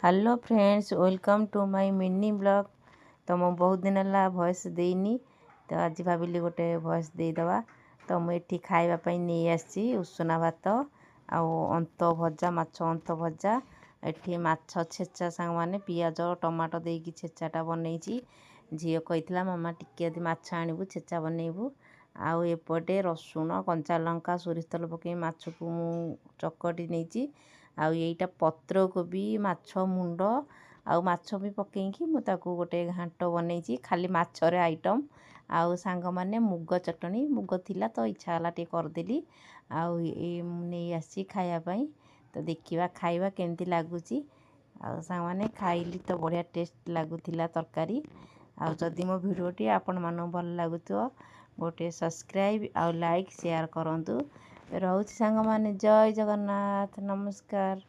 Hello friends, welcome to my mini blog. तो मु बहुत दिन है वॉइस देनी, तो आज भाविली गोटे वॉइस देदवा। तो मुझे खावाई नहीं आसी उषुना भात अंत भजा, माछ अंत भजा, एठी माछ छेचा सांग माने पियाज टमाटो देकी छेचाटा बनई। झील कही मामा टिके माछ आणबू छेचा बनइबू। आउ एपटे रसुण कंचा लंका सोरिष तेल पकई माछ को मु चकटी नहीं। आईटा पत्र कोबी माछ मुंड आउ माछ भी पकईकी मुझे गोटे घाट बनई खाली माछरे आइटम। आउ सांग माने मुग चटनी मुग थिला तो इच्छा है टे करदेली। आउ नहीं आसी खायापाई। तो देखा खाଇବା केमती लगुच। आउ सांग माने खाइली तो बढ़िया टेस्ट लगुला तरकारी। आउ जदि मो भिडियोटी आपण मानू भल लगुथो गोटे सब्सक्राइब आउ लाइक शेयर करंतु। रोच सांग माने जय जगन्नाथ, नमस्कार।